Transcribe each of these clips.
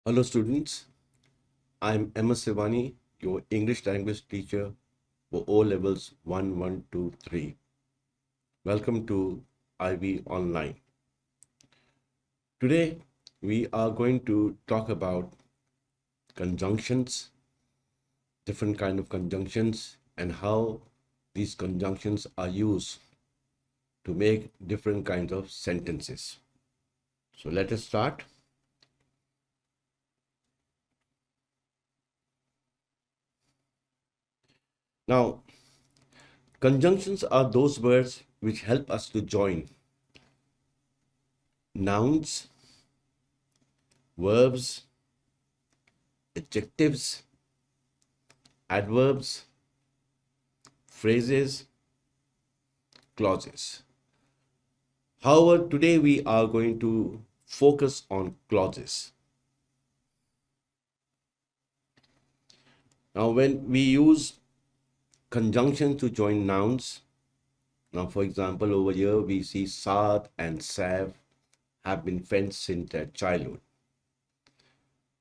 Hello students, I'm Ahmed Sewani, your English language teacher for O levels 1, 1, 2, 3. Welcome to IB Online. Today we are going to talk about conjunctions, different kind of conjunctions and how these conjunctions are used to make different kinds of sentences. So let us start. Now, conjunctions are those words which help us to join nouns, verbs, adjectives, adverbs, phrases, clauses. However, today we are going to focus on clauses. Now, when we use conjunction to join nouns, now for example, over here we see Saad and Sav have been friends since their childhood.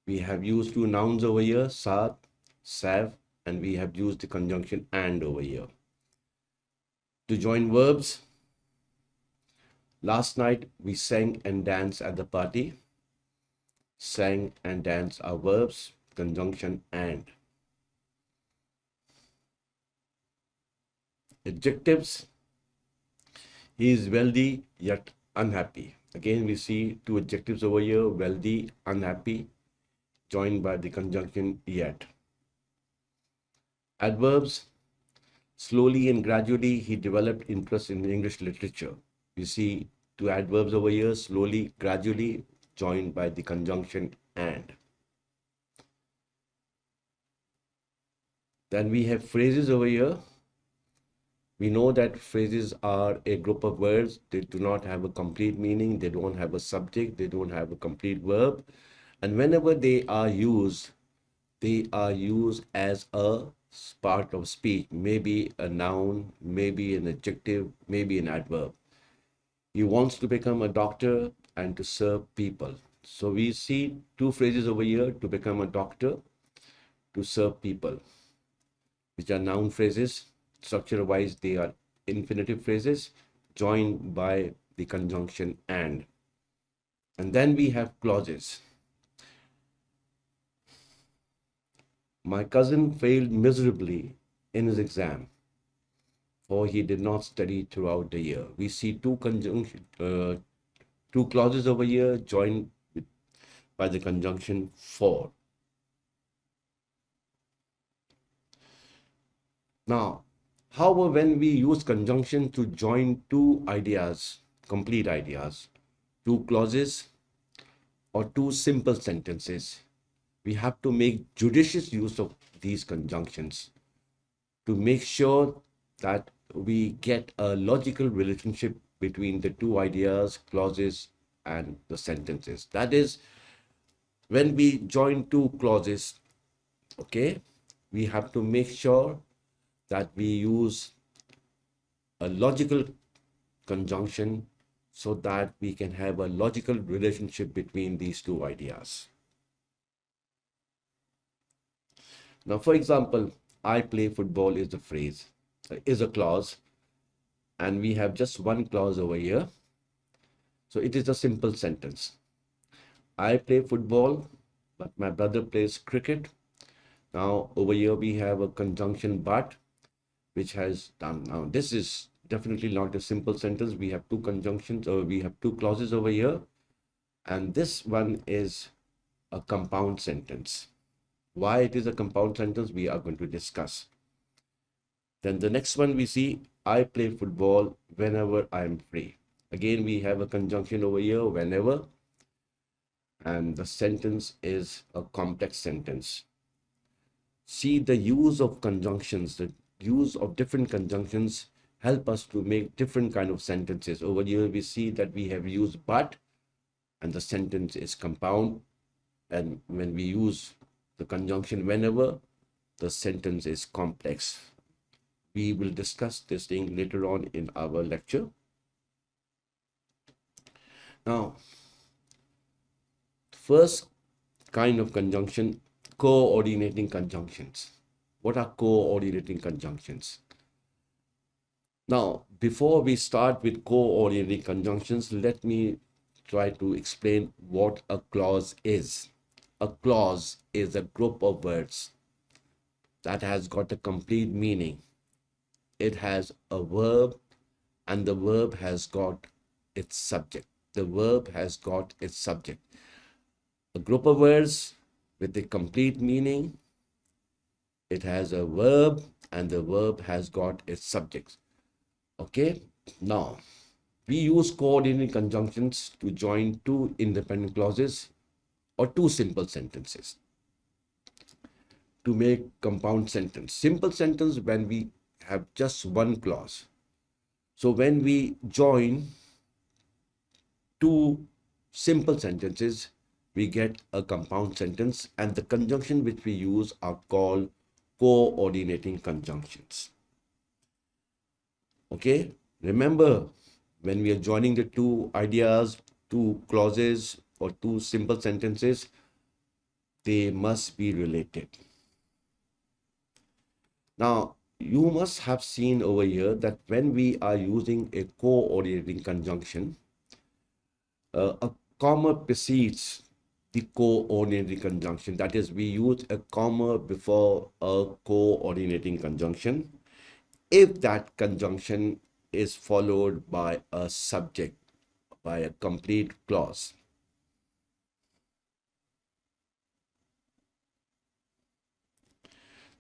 We have used two nouns over here, Saad, Sav, and we have used the conjunction and over here. To join verbs, last night we sang and danced at the party. Sang and dance are verbs, conjunction and. Adjectives, he is wealthy yet unhappy. Again, we see two adjectives over here, wealthy, unhappy, joined by the conjunction yet. Adverbs, slowly and gradually he developed interest in English literature. We see two adverbs over here, slowly, gradually, joined by the conjunction and. Then we have phrases over here. We know that phrases are a group of words. They do not have a complete meaning. They don't have a subject. They don't have a complete verb. And whenever they are used as a part of speech, maybe a noun, maybe an adjective, maybe an adverb. He wants to become a doctor and to serve people. So we see two phrases over here, to become a doctor, to serve people, which are noun phrases. Structure wise, they are infinitive phrases joined by the conjunction and. And then we have clauses. My cousin failed miserably in his exam, for he did not study throughout the year. We see two clauses over here joined by the conjunction for. Now, however, when we use conjunction to join two ideas, complete ideas, two clauses, or two simple sentences, we have to make judicious use of these conjunctions to make sure that we get a logical relationship between the two ideas, clauses, and the sentences. That is, when we join two clauses, okay, we have to make sure that we use a logical conjunction so that we can have a logical relationship between these two ideas. Now, for example, I play football is the phrase, is a clause, and we have just one clause over here. So it is a simple sentence. I play football, but my brother plays cricket. Now, over here we have a conjunction but, which has done. Now, this is definitely not a simple sentence. We have two conjunctions, or we have two clauses over here. And this one is a compound sentence. Why it is a compound sentence, we are going to discuss. Then the next one we see, I play football whenever I am free. Again, we have a conjunction over here, whenever. And the sentence is a complex sentence. See, the use of conjunctions, the use of different conjunctions help us to make different kind of sentences. Over here, we see that we have used but, and the sentence is compound. And when we use the conjunction whenever, the sentence is complex. We will discuss this thing later on in our lecture. Now, first kind of conjunction, coordinating conjunctions. What are coordinating conjunctions? Now, before we start with coordinating conjunctions, let me try to explain what a clause is. A clause is a group of words that has got a complete meaning. It has a verb, and the verb has got its subject. The verb has got its subject. A group of words with a complete meaning. It has a verb, and the verb has got its subject. Okay, now we use coordinating conjunctions to join two independent clauses or two simple sentences to make compound sentence. Simple sentence when we have just one clause. So when we join two simple sentences, we get a compound sentence, and the conjunction which we use are called coordinating conjunctions. Okay, remember, when we are joining the two ideas, two clauses, or two simple sentences, they must be related. Now, you must have seen over here that when we are using a coordinating conjunction, a comma precedes the coordinating conjunction. That is, we use a comma before a coordinating conjunction if that conjunction is followed by a subject, by a complete clause.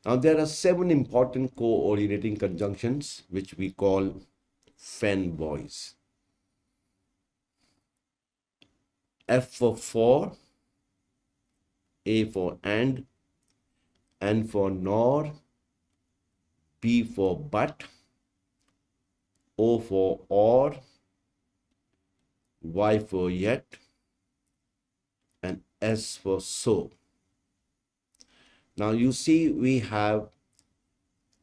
Now, there are 7 important coordinating conjunctions which we call fanboys. F for, A for and, N for nor, B for but, O for or, Y for yet, and S for so. Now you see we have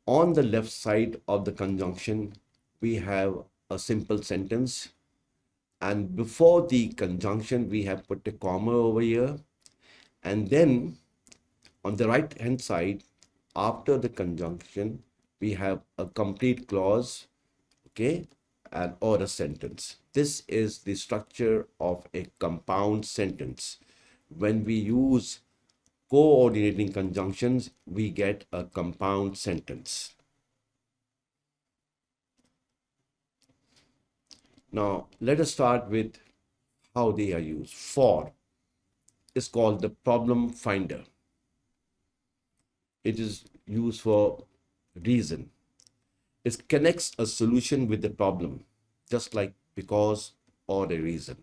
on the left side of the conjunction, we have a simple sentence, and before the conjunction we have put a comma over here, and then on the right hand side after the conjunction we have a complete clause, okay, and or a sentence. This is the structure of a compound sentence. When we use coordinating conjunctions, we get a compound sentence. Now, let us start with how they are used. For is called the problem finder. It is used for reason. It connects a solution with the problem, just like because or a reason.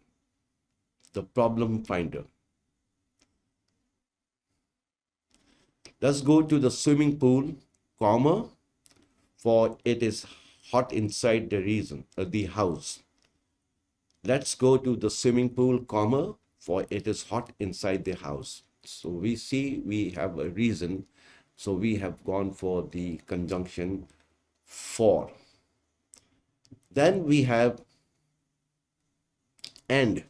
The problem finder. Let's go to the swimming pool, comma, for it is hot inside the house. Let's go to the swimming pool, comma, for it is hot inside the house. So we see we have a reason. So we have gone for the conjunction for. Then we have and,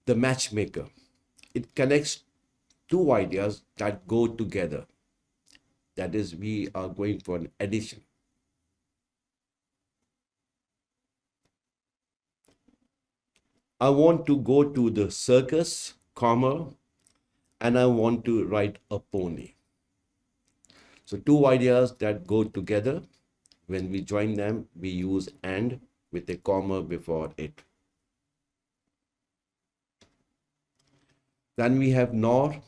the matchmaker. It connects two ideas that go together. That is, we are going for an addition. I want to go to the circus, comma, and I want to ride a pony. So two ideas that go together. When we join them, we use and with a comma before it. Then we have nor,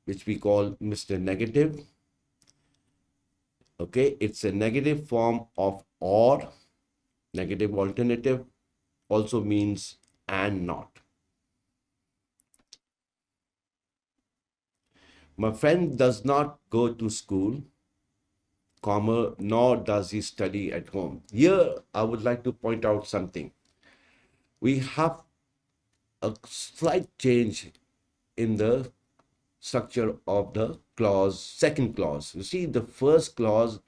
which we call Mr. Negative. Okay, it's a negative form of or, negative alternative, also means and not. My friend does not go to school, comma, nor does he study at home. Here, I would like to point out something. We have a slight change in the structure of the clause, second clause. You see, the first clause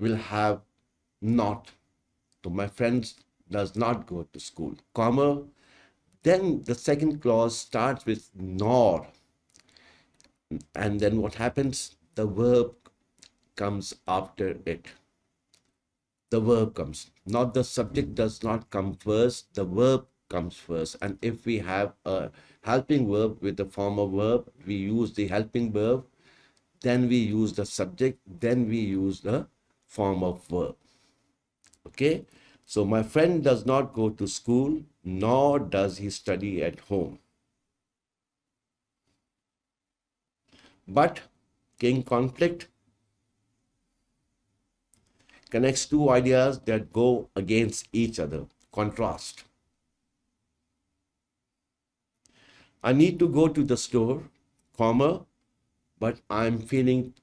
will have not. So my friend does not go to school, comma. Then the second clause starts with nor, and then what happens? The verb comes after it. The verb comes. Not the subject does not come first, the verb comes first. And if we have a helping verb with the form of verb, we use the helping verb, then we use the subject, then we use the form of verb. Okay? So my friend does not go to school, nor does he study at home. But king conflict connects two ideas that go against each other. Contrast. I need to go to the store, comma, but I'm feeling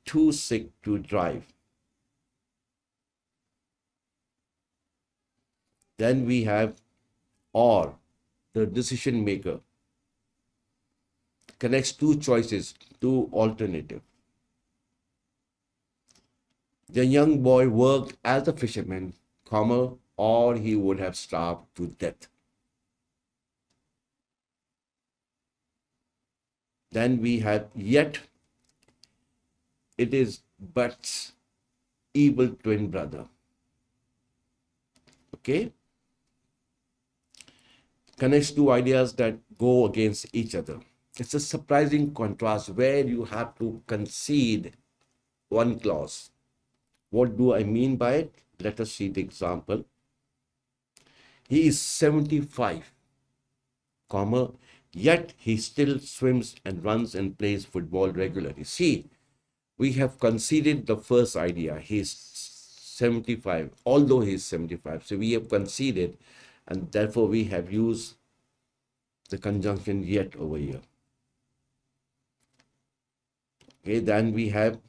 too sick to drive. Then we have or, the decision maker, connects two choices, two alternatives. The young boy worked as a fisherman, comma, or he would have starved to death. Then we have yet it is but's evil twin brother. Okay? Connects two ideas that go against each other. It's a surprising contrast where you have to concede one clause. What do I mean by it? Let us see the example. He is 75, comma, yet he still swims and runs and plays football regularly. See, we have conceded the first idea. He is 75, although he is 75. So we have conceded, and therefore we have used the conjunction yet over here. Okay, then we have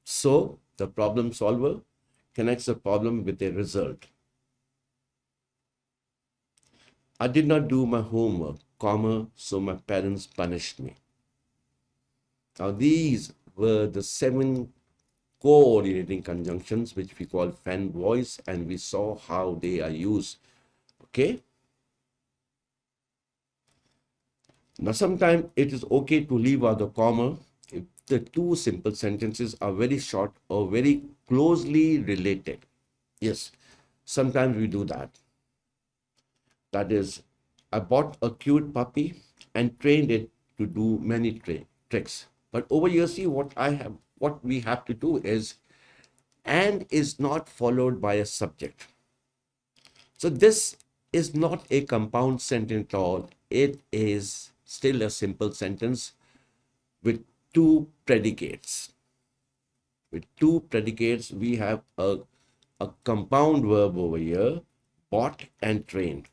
so, the problem solver connects a problem with a result. I did not do my homework, comma, so my parents punished me. Now these were the 7 coordinating conjunctions which we call fan voice, and we saw how they are used. Okay? Now sometimes it is okay to leave out the comma if the two simple sentences are very short or very closely related. Yes, sometimes we do that. That is, I bought a cute puppy and trained it to do many tricks. But over here, see what we have to do is and is not followed by a subject. So this is not a compound sentence at all. It is still a simple sentence with two predicates. With two predicates, we have a compound verb over here, bought and trained.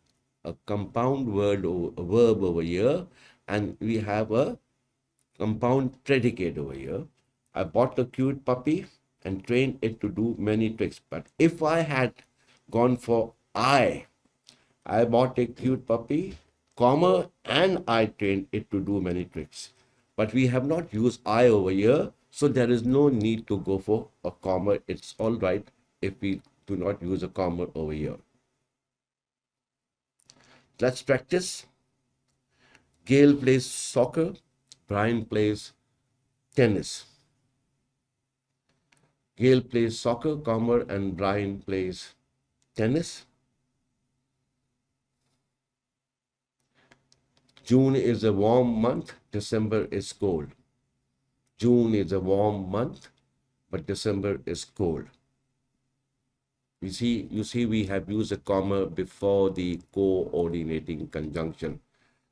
A compound verb over here, and we have a compound predicate over here. I bought a cute puppy and trained it to do many tricks. But if I had gone for I bought a cute puppy, comma, and I trained it to do many tricks. But we have not used I over here, so there is no need to go for a comma. It's all right if we do not use a comma over here. Let's practice. Gail plays soccer, Brian plays tennis. Gail plays soccer, comma, and Brian plays tennis. June is a warm month, December is cold. June is a warm month, but December is cold. You see, we have used a comma before the coordinating conjunction.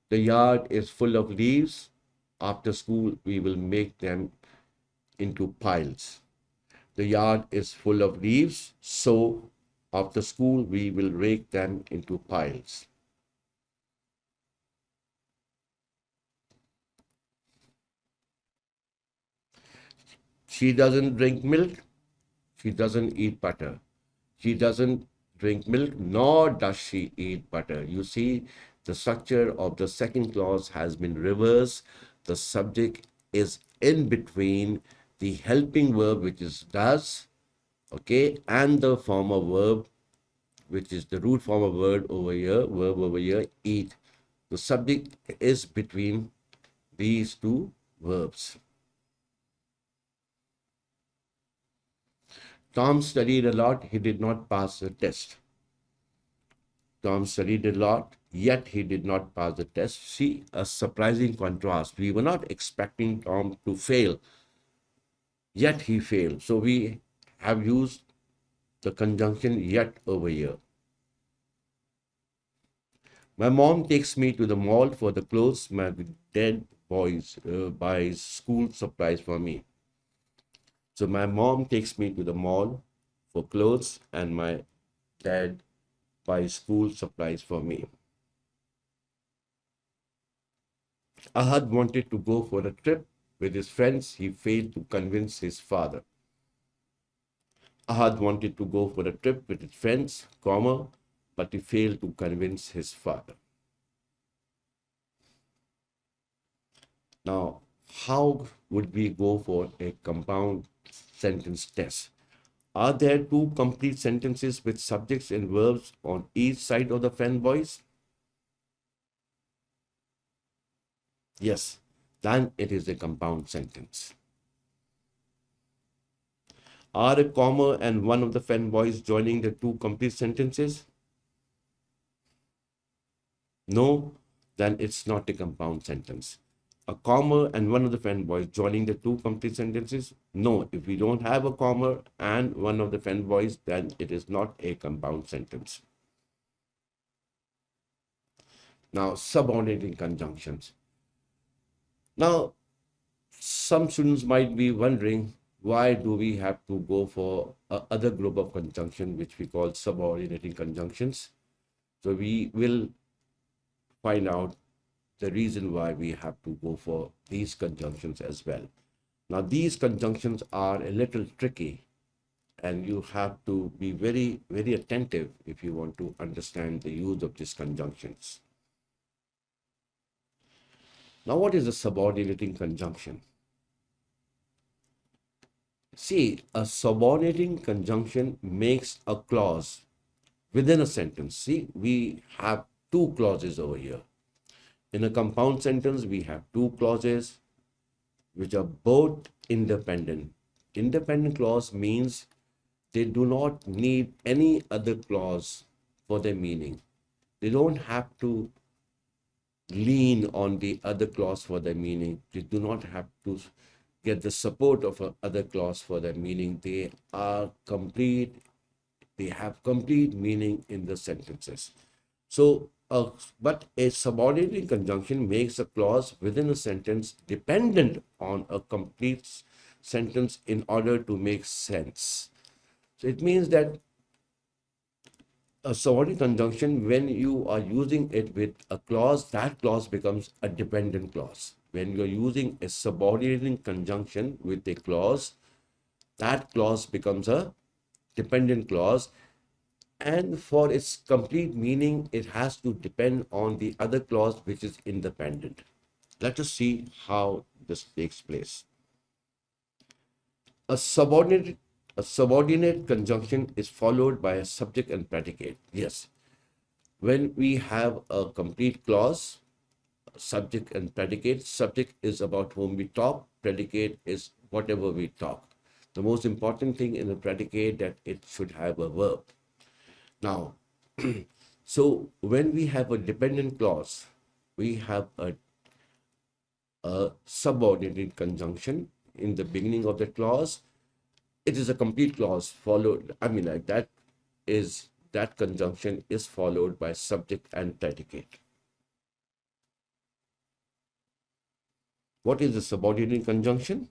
The yard is full of leaves. After school, we will make them into piles. The yard is full of leaves, so after school, we will rake them into piles. She doesn't drink milk. She doesn't eat butter. She doesn't drink milk, nor does she eat butter. You see, the structure of the second clause has been reversed. The subject is in between the helping verb, which is does, okay, and the form of verb, which is the root form of verb over here, eat. The subject is between these two verbs. Tom studied a lot, he did not pass the test. Tom studied a lot, yet he did not pass the test. See, a surprising contrast. We were not expecting Tom to fail, yet he failed. So we have used the conjunction yet over here. My mom takes me to the mall for the clothes. My dad buys school supplies for me. So my mom takes me to the mall for clothes and my dad buys school supplies for me. Ahad wanted to go for a trip with his friends. He failed to convince his father. Ahad wanted to go for a trip with his friends, but he failed to convince his father. Now, how would we go for a compound sentence test? Are there two complete sentences with subjects and verbs on each side of the friend voice? Yes, then it is a compound sentence. Are a comma and one of the friend voice joining the two complete sentences? No, then it's not a compound sentence. A comma and one of the friend voice joining the two complete sentences? No, if we don't have a comma and one of the friend voice, then it is not a compound sentence. Now, subordinating conjunctions. Now, some students might be wondering, why do we have to go for other group of conjunction, which we call subordinating conjunctions? So we will find out the reason why we have to go for these conjunctions as well. Now, these conjunctions are a little tricky, and you have to be very, very attentive if you want to understand the use of these conjunctions. Now, what is a subordinating conjunction? See, a subordinating conjunction makes a clause within a sentence. See, we have two clauses over here. In a compound sentence, we have two clauses which are both independent. Independent clause means they do not need any other clause for their meaning. They don't have to lean on the other clause for their meaning. They do not have to get the support of other clause for their meaning. They are complete. They have complete meaning in the sentences. So, but a subordinating conjunction makes a clause within a sentence dependent on a complete sentence in order to make sense. So it means that a subordinate conjunction, when you are using it with a clause, that clause becomes a dependent clause. When you're using a subordinating conjunction with a clause, that clause becomes a dependent clause. And for its complete meaning, it has to depend on the other clause which is independent. Let us see how this takes place. A subordinate conjunction is followed by a subject and predicate. Yes. When we have a complete clause, subject and predicate, subject is about whom we talk, predicate is whatever we talk. The most important thing in a predicate that it should have a verb. Now, so when we have a dependent clause, we have a subordinated conjunction in the beginning of the clause. It is a complete clause followed, like that conjunction is followed by subject and predicate. What is the subordinating conjunction?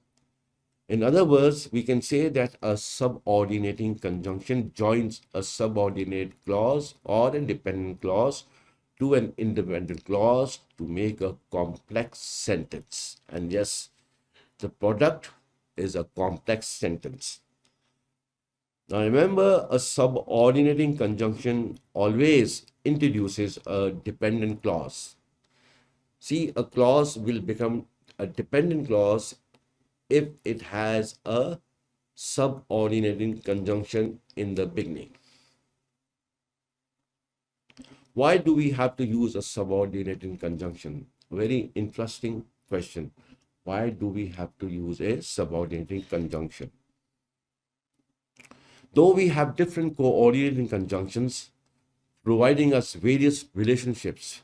In other words, we can say that a subordinating conjunction joins a subordinate clause or a dependent clause to an independent clause to make a complex sentence. And yes, the product is a complex sentence. Now remember, a subordinating conjunction always introduces a dependent clause. See, a clause will become a dependent clause if it has a subordinating conjunction in the beginning. Why do we have to use a subordinate in conjunction? Very interesting question. Why do we have to use a subordinate in conjunction? Though we have different coordinating conjunctions providing us various relationships,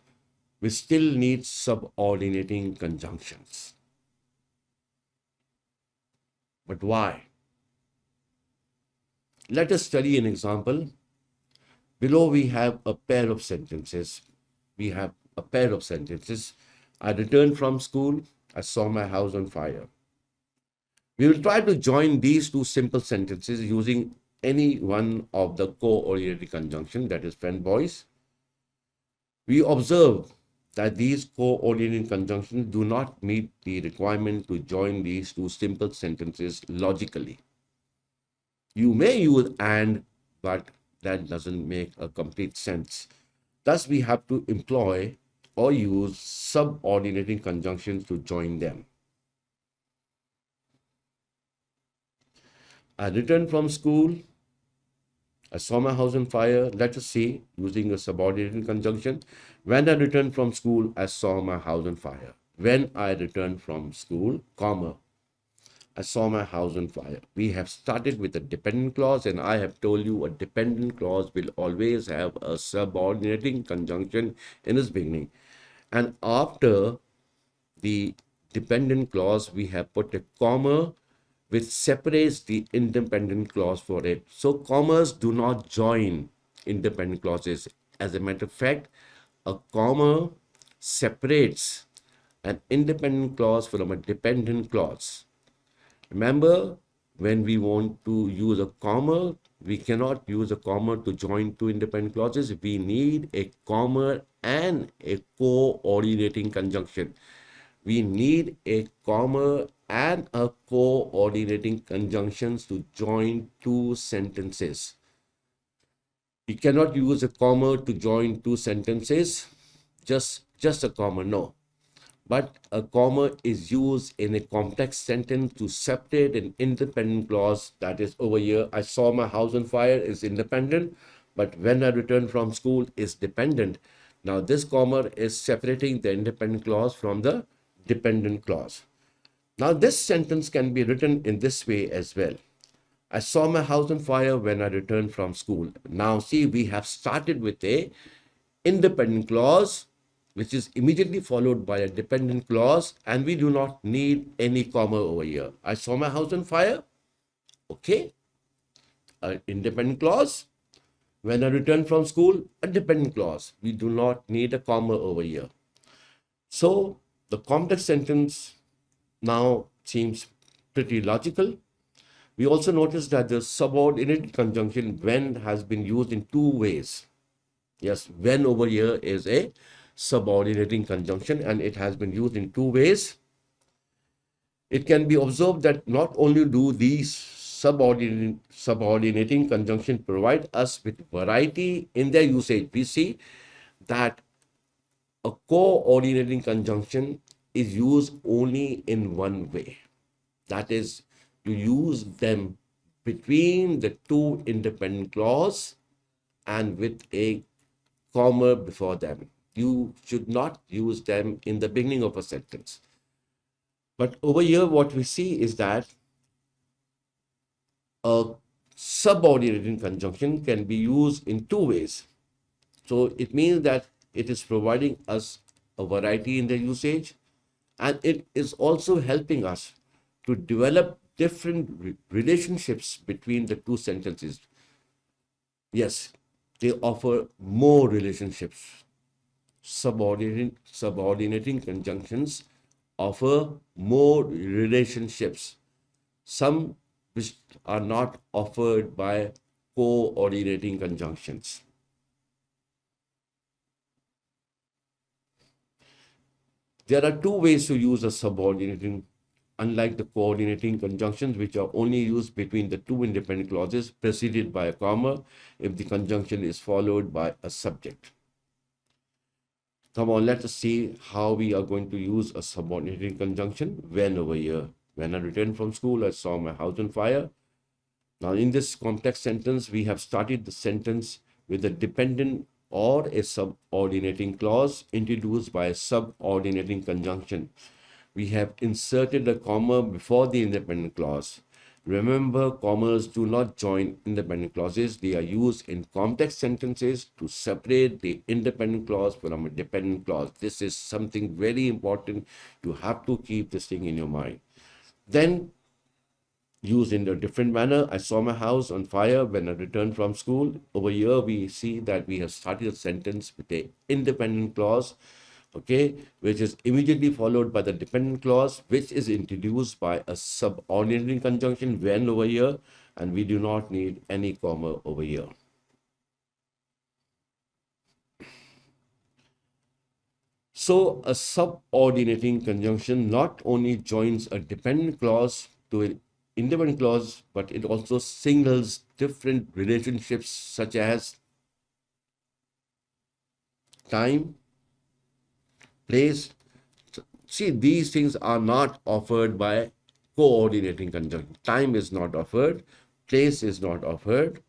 we still need subordinating conjunctions. But why? Let us study an example. Below we have a pair of sentences. We have a pair of sentences. I returned from school. I saw my house on fire. We will try to join these two simple sentences using any one of the coordinating conjunction, that is friend boys. We observe that these coordinating conjunctions do not meet the requirement to join these two simple sentences logically. You may use and, but that doesn't make a complete sense. Thus, we have to employ or use subordinating conjunctions to join them. I returned from school. I saw my house on fire. Let us say, using a subordinating conjunction, when I returned from school, I saw my house on fire. When I returned from school, comma, I saw my house on fire. We have started with a dependent clause, and I have told you a dependent clause will always have a subordinating conjunction in its beginning. And after the dependent clause, we have put a comma which separates the independent clause for it. So commas do not join independent clauses. As a matter of fact, a comma separates an independent clause from a dependent clause. Remember, when we want to use a comma, we cannot use a comma to join two independent clauses. We need a comma and a coordinating conjunction. We need a comma and a coordinating conjunctions to join two sentences. You cannot use a comma to join two sentences, just a comma, no. But a comma is used in a complex sentence to separate an independent clause. That is, over here, I saw my house on fire is independent, but when I returned from school is dependent. Now this comma is separating the independent clause from the dependent clause. Now this sentence can be written in this way as well. I saw my house on fire when I returned from school. Now see, we have started with a independent clause which is immediately followed by a dependent clause, and we do not need any comma over here. I saw my house on fire. Okay. An independent clause. When I returned from school, a dependent clause. We do not need a comma over here. So the complex sentence now seems pretty logical. We also notice that the subordinate conjunction when has been used in two ways. Yes, when over here is a subordinating conjunction, and it has been used in two ways. It can be observed that not only do these subordinating conjunction provide us with variety in their usage. We see that a coordinating conjunction is used only in one way. That is, you use them between the two independent clauses and with a comma before them. You should not use them in the beginning of a sentence. But over here, what we see is that a subordinating conjunction can be used in two ways. So it means that it is providing us a variety in the usage, and it is also helping us to develop different relationships between the two sentences. Yes, they offer more relationships. Subordinating conjunctions offer more relationships, some which are not offered by coordinating conjunctions. There are two ways to use a subordinating, unlike the coordinating conjunctions, which are only used between the two independent clauses preceded by a comma if the conjunction is followed by a subject. Come on, let us see how we are going to use a subordinating conjunction when over here. When I returned from school, I saw my house on fire. Now, in this complex sentence, we have started the sentence with a dependent or a subordinating clause introduced by a subordinating conjunction. We have inserted a comma before the independent clause. Remember, commas do not join independent clauses. They are used in complex sentences to separate the independent clause from a dependent clause. This is something very important. You have to keep this thing in your mind. Then, used in a different manner, I saw my house on fire when I returned from school. Over here, we see that we have started a sentence with a independent clause, okay, which is immediately followed by the dependent clause, which is introduced by a subordinating conjunction when over here, and we do not need any comma over here. So a subordinating conjunction not only joins a dependent clause to an independent clause, but it also signals different relationships such as time, place. See, these things are not offered by coordinating conjunction. Time is not offered, place is not offered,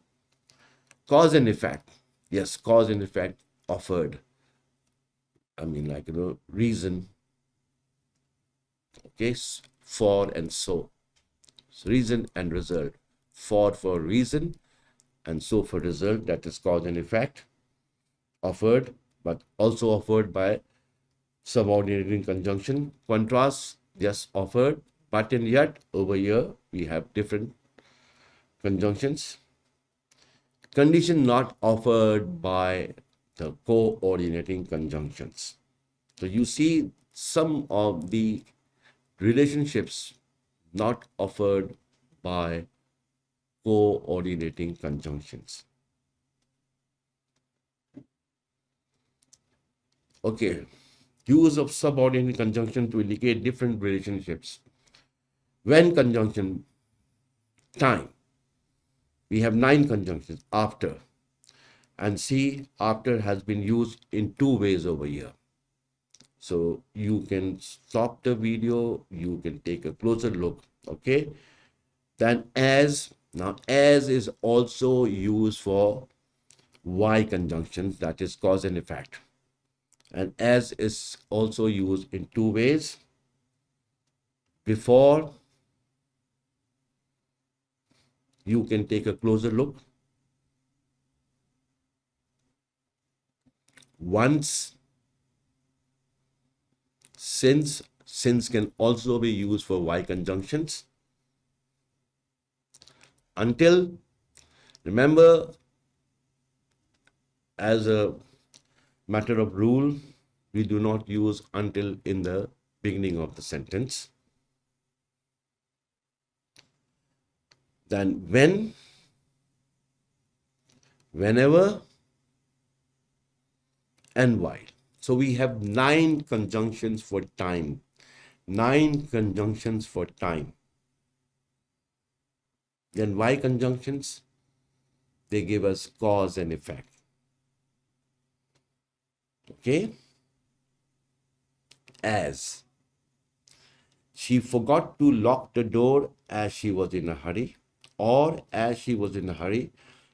cause and effect. Yes, cause and effect offered. I mean, like, reason, okay, for and so. Reason and result. For reason and so for result, that is cause and effect, offered, but also offered by subordinating conjunction. Contrast, just offered, but and yet over here we have different conjunctions. Condition not offered by the coordinating conjunctions. So you see some of the relationships not offered by coordinating conjunctions. Okay, use of subordinating conjunction to indicate different relationships. When conjunction, time, we have 9 conjunctions. After, and see, after has been used in 2 ways over here. So you can stop the video, you can take a closer look, okay? Then as, now as is also used for Y conjunctions, that is cause and effect. And as is also used in 2 ways. Before, you can take a closer look. Once, since can also be used for Y conjunctions. Until, remember, as a matter of rule, we do not use until in the beginning of the sentence. Then when, whenever, and while. So we have 9 conjunctions for time. 9 conjunctions for time. Then Y conjunctions, they give us cause and effect. Okay? As. She forgot to lock the door as she was in a hurry, or as she was in a hurry,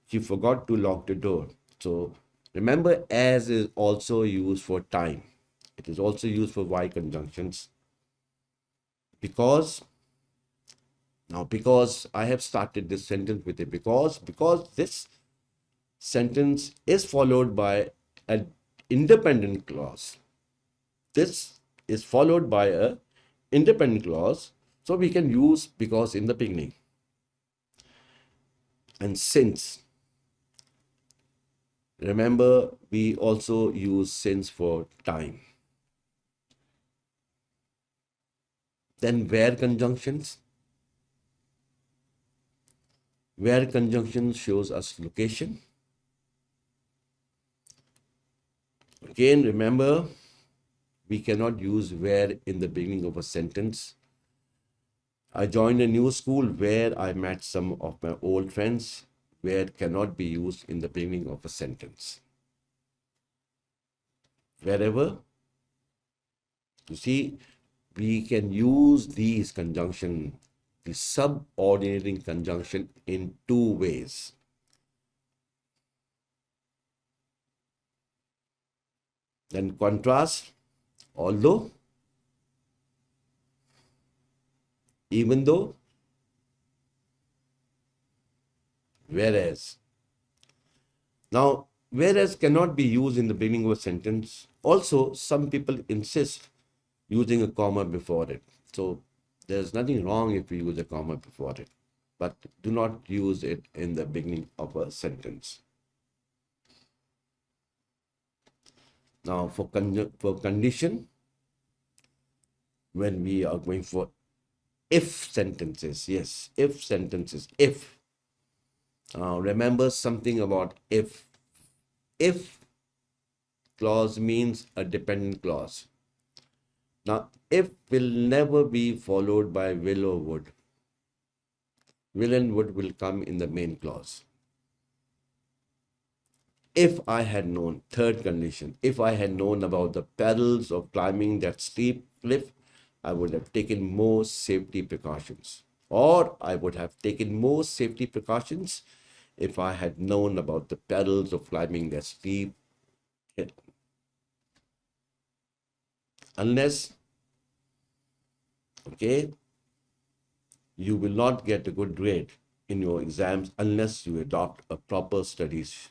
she forgot to lock the door. So remember, as is also used for time. It is also used for Y conjunctions. Because, now because I have started this sentence with a because this sentence is followed by an independent clause. This is followed by a independent clause, so we can use because in the beginning. And since, remember, we also use since for time. Then where conjunctions. Where conjunction shows us location. Again, remember, we cannot use where in the beginning of a sentence. I joined a new school where I met some of my old friends. Where cannot be used in the beginning of a sentence. Wherever, you see, we can use these conjunction, the subordinating conjunction, in 2 ways. Then contrast, although, even though, whereas. Now, whereas cannot be used in the beginning of a sentence. Also, some people insist using a comma before it. So there's nothing wrong if you use a comma before it, but do not use it in the beginning of a sentence. Now, for condition, when we are going for if sentences, yes, if sentences, if. Remember something about if. If clause means a dependent clause. Now, if will never be followed by will or would. Will and would will come in the main clause. If I had known, third condition, if I had known about the perils of climbing that steep cliff, I would have taken more safety precautions. Or I would have taken more safety precautions if I had known about the perils of climbing that steep cliff. Unless, okay, you will not get a good grade in your exams unless you adopt a proper studies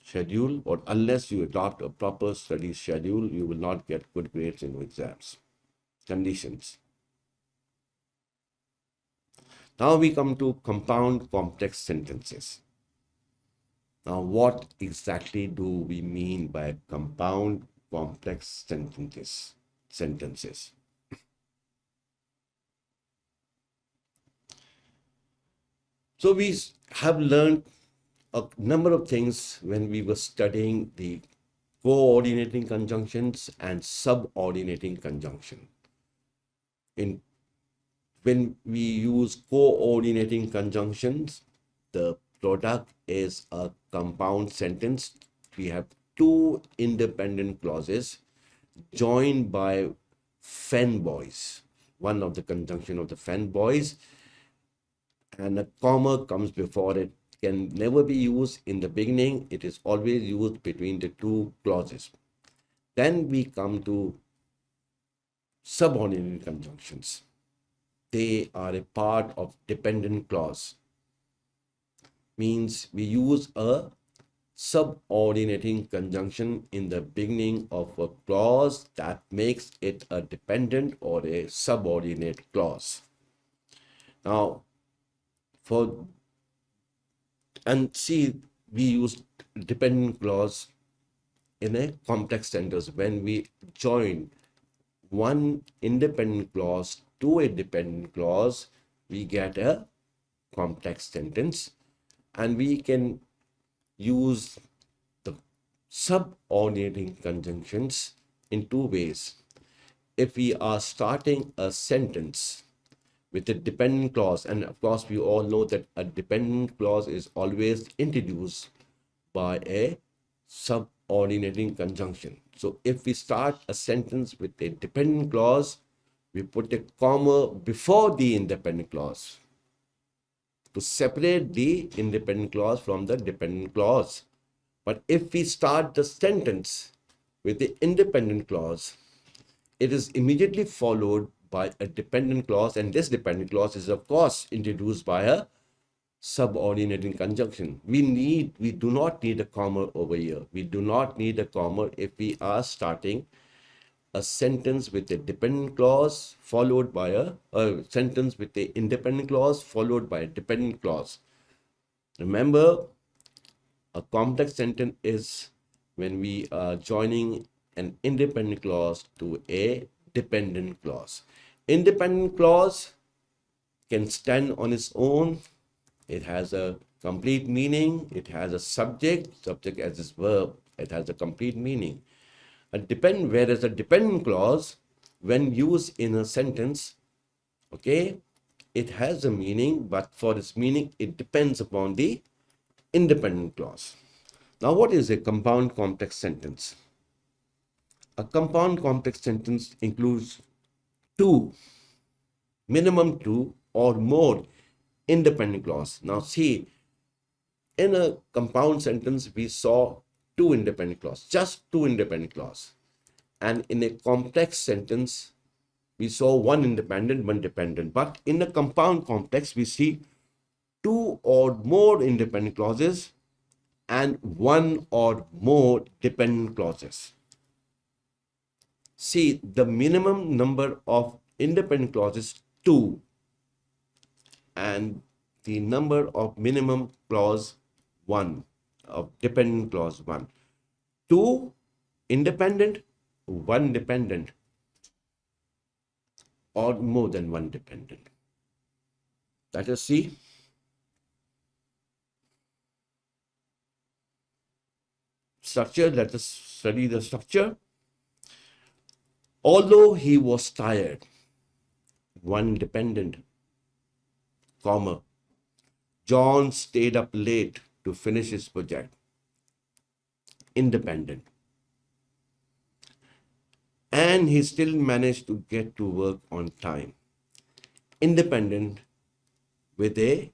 schedule, or unless you adopt a proper study schedule, you will not get good grades in your exams. Conditions. Now we come to compound complex sentences. Now, what exactly do we mean by compound complex sentences? So we have learned a number of things when we were studying the coordinating conjunctions and subordinating conjunction. When we use coordinating conjunctions, the product is a compound sentence. We have two independent clauses joined by fanboys, one of the conjunction of the fanboys, and a comma comes before it. Can never be used in the beginning. It is always used between the two clauses. Then we come to subordinating conjunctions. They are a part of dependent clause. Means we use a subordinating conjunction in the beginning of a clause that makes it a dependent or a subordinate clause. Now, we use dependent clause in a complex sentence. When we join one independent clause to a dependent clause, we get a complex sentence, and we can use the subordinating conjunctions in two ways. If we are starting a sentence with a dependent clause, and of course we all know that a dependent clause is always introduced by a subordinating conjunction. So if we start a sentence with a dependent clause, we put a comma before the independent clause to separate the independent clause from the dependent clause. But if we start the sentence with the independent clause, it is immediately followed by a dependent clause, and this dependent clause is of course introduced by a subordinating conjunction. We do not need a comma over here. We do not need a comma if we are starting a sentence with a dependent clause followed by a sentence with a independent clause followed by a dependent clause. Remember, a complex sentence is when we are joining an independent clause to a dependent clause. Independent clause can stand on its own. It has a complete meaning. It has a subject as its verb. It has a complete meaning. Whereas a dependent clause, when used in a sentence, okay, it has a meaning, but for its meaning, it depends upon the independent clause. Now, what is a compound complex sentence? A compound complex sentence includes minimum two or more independent clause. Now, see, in a compound sentence, we saw two independent clause, just two independent clause. And in a complex sentence, we saw one independent, one dependent. But in a compound complex, we see two or more independent clauses and one or more dependent clauses. See, the minimum number of independent clauses 2 and the number of minimum clause 1 of dependent clause 1. 2 independent, 1 dependent, or more than 1 dependent. Let us see. Structure, let us study the structure. Although he was tired, 1 dependent, comma, John stayed up late to finish his project, independent. And he still managed to get to work on time, independent, with a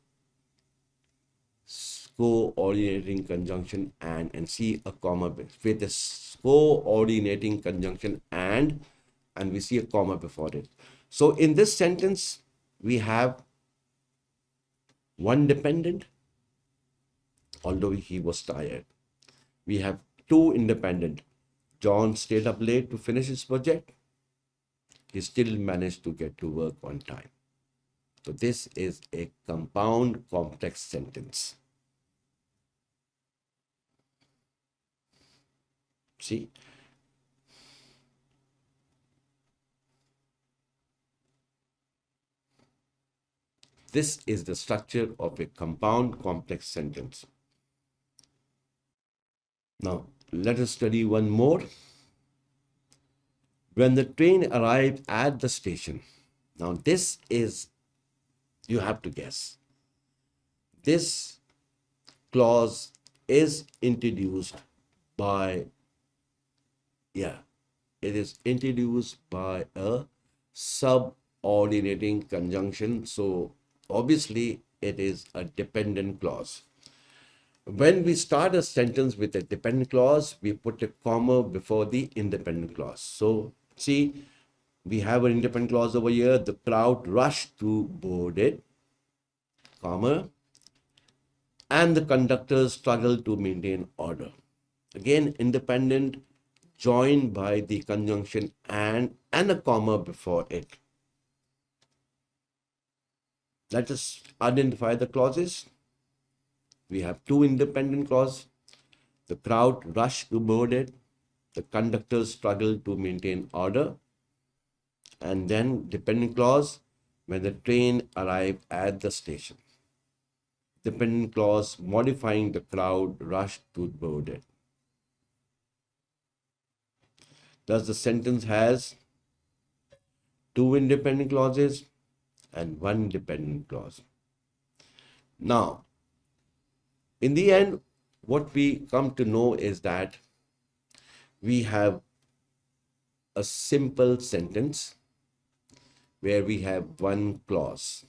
coordinating conjunction and see a comma with a coordinating conjunction and we see a comma before it. So in this sentence, we have 1 dependent, although he was tired. We have 2 independent. John stayed up late to finish his project. He still managed to get to work on time. So this is a compound complex sentence. See? This is the structure of a compound complex sentence. Now, let us study one more. When the train arrived at the station. Now, this is, you have to guess. This clause is introduced by, it is introduced by a subordinating conjunction. So, obviously, it is a dependent clause. When we start a sentence with a dependent clause, we put a comma before the independent clause. So, see, we have an independent clause over here. The crowd rushed to board it, comma, and the conductors struggled to maintain order. Again, independent joined by the conjunction and a comma before it. Let us identify the clauses. We have 2 independent clauses. The crowd rushed to board it. The conductors struggled to maintain order. And then dependent clause, when the train arrived at the station. Dependent clause modifying the crowd rushed to board it. Thus the sentence has 2 independent clauses and 1 dependent clause. Now, in the end, what we come to know is that we have a simple sentence where we have 1 clause.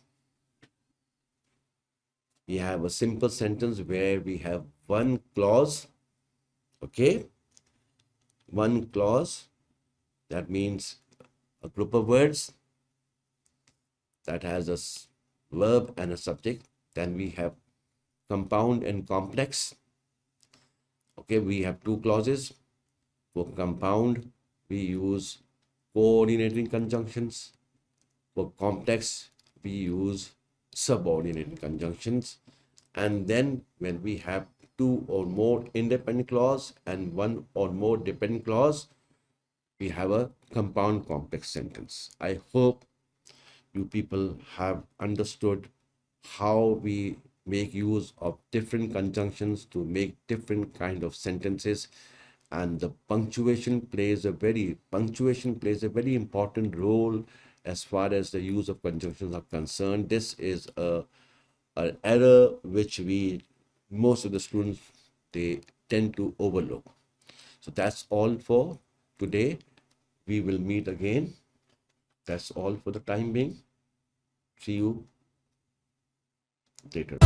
We have a simple sentence where we have 1 clause, okay? 1 clause, that means a group of words that has a verb and a subject. Then we have compound and complex. Okay, we have 2 clauses. For compound, we use coordinating conjunctions. For complex, we use subordinating conjunctions. And then when we have 2 or more independent clause and 1 or more dependent clause, we have a compound complex sentence. I hope you people have understood how we make use of different conjunctions to make different kind of sentences, and the punctuation plays a very important role as far as the use of conjunctions are concerned. This is an error which most of the students, they tend to overlook. So that's all for today. We will meet again. That's all for the time being. See you later.